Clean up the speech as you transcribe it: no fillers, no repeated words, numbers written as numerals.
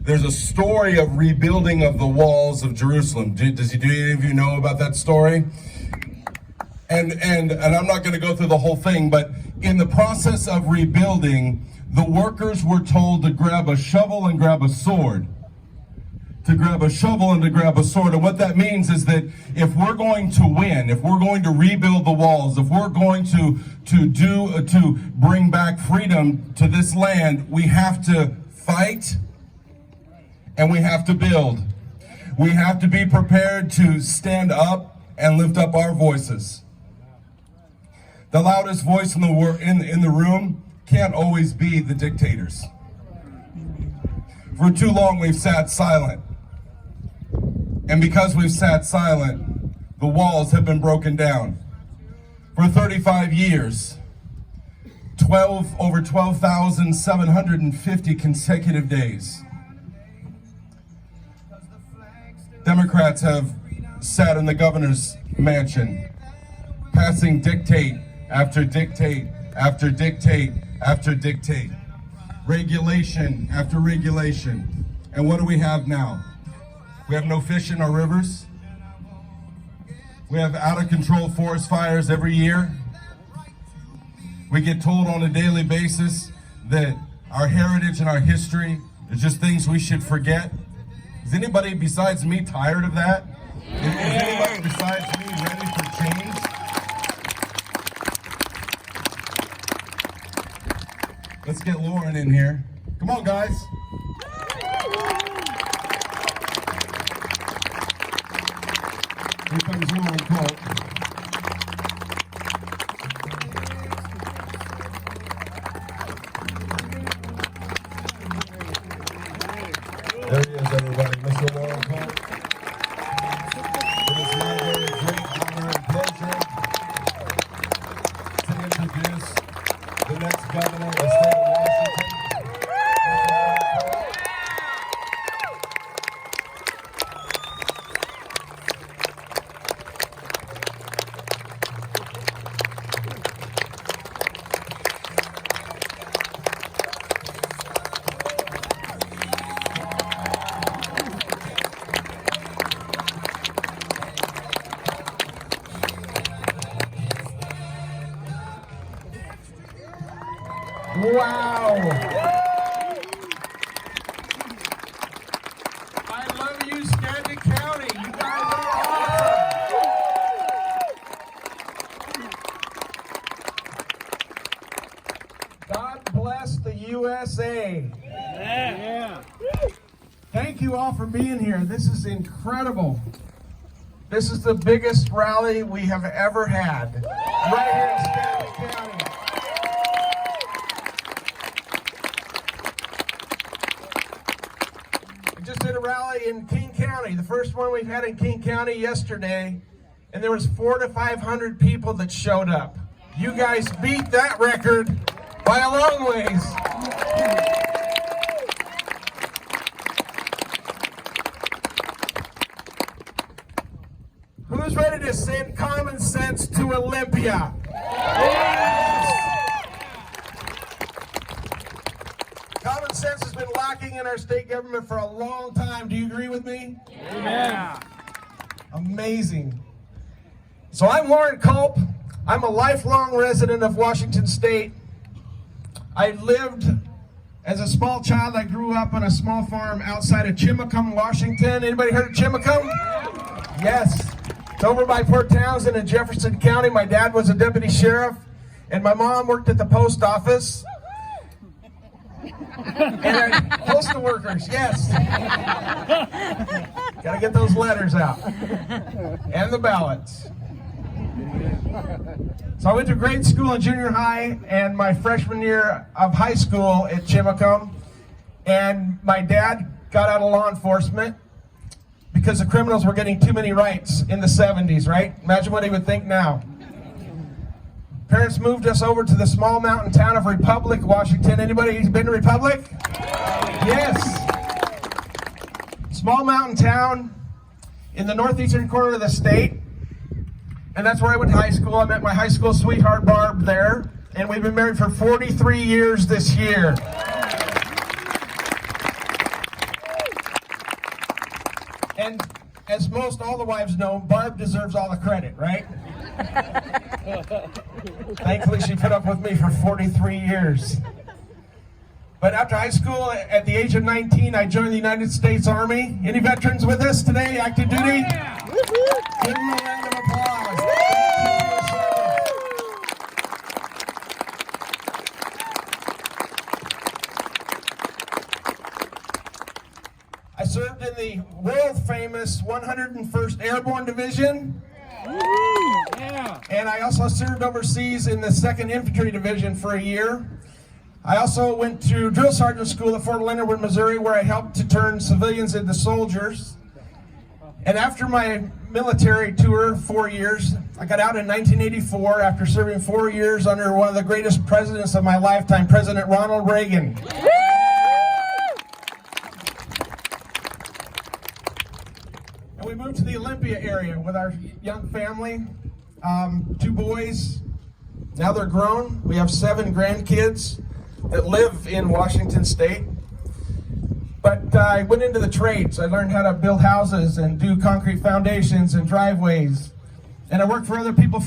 there's a story of rebuilding of the walls of Jerusalem. Do any of you know about that story? And I'm not going to go through the whole thing, but in the process of rebuilding, the workers were told to grab a shovel and grab a sword. To grab a shovel and to grab a sword. And what that means is that if we're going to win, if we're going to rebuild the walls, if we're going to bring back freedom to this land, we have to fight and we have to build. We have to be prepared to stand up and lift up our voices. The loudest voice in the room can't always be the dictators. For too long we've sat silent. And because we've sat silent, the walls have been broken down. For 35 years, over 12,750 consecutive days, Democrats have sat in the governor's mansion, passing dictate after dictate after dictate after dictate, regulation after regulation. And what do we have now? We have no fish in our rivers. We have out of control forest fires every year. We get told on a daily basis that our heritage and our history is just things we should forget. Is anybody besides me tired of that? Is anybody besides me ready for change? Let's get Lauren in here. Come on, guys. Here comes Lauren Colt. There he is, everybody. Mr. Lauren Colt. It is my very great honor and pleasure to introduce the next governor of the state of Washington. Wow! I love you, Stanton County. You guys are awesome. God bless the USA. Yeah. Thank you all for being here. This is incredible. This is the biggest rally we have ever had right here in Stanton County. Just did a rally in King County, the first one we've had in King County yesterday, and there was 400 to 500 people that showed up. You guys beat that record by a long ways. Who's ready to send common sense to Olympia? Common sense has been lacking in our state government for a long time. Do you agree with me? Yeah. Amazing. So I'm Lauren Culp. I'm a lifelong resident of Washington State. I lived as a small child. I grew up on a small farm outside of Chimacum, Washington. Anybody heard of Chimacum? Yes. It's over by Port Townsend in Jefferson County. My dad was a deputy sheriff, and my mom worked at the post office. And postal workers, yes. Gotta get those letters out. And the ballots. So I went to grade school and junior high and my freshman year of high school at Chimacum. And my dad got out of law enforcement because the criminals were getting too many rights in the 70s, right? Imagine what he would think now. Parents moved us over to the small mountain town of Republic, Washington. Anybody been to Republic? Yes. Small mountain town in the northeastern corner of the state. And that's where I went to high school. I met my high school sweetheart, Barb, there. And we've been married for 43 years this year. And as most all the wives know, Barb deserves all the credit, right? Thankfully, she put up with me for 43 years. But after high school, at the age of 19, I joined the United States Army. Any veterans with us today, active duty? Yeah. Give them a round of applause. I served in the world-famous 101st Airborne Division. Yeah. And I also served overseas in the 2nd Infantry Division for a year. I also went to drill sergeant school at Fort Leonard Wood, Missouri, where I helped to turn civilians into soldiers. And after my military tour, 4 years, I got out in 1984 after serving 4 years under one of the greatest presidents of my lifetime, President Ronald Reagan. And we moved to the Olympia area with our young family, 2 boys. Now they're grown. We have 7 grandkids that live in Washington State. But I went into the trades. I learned how to build houses and do concrete foundations and driveways. And I worked for other people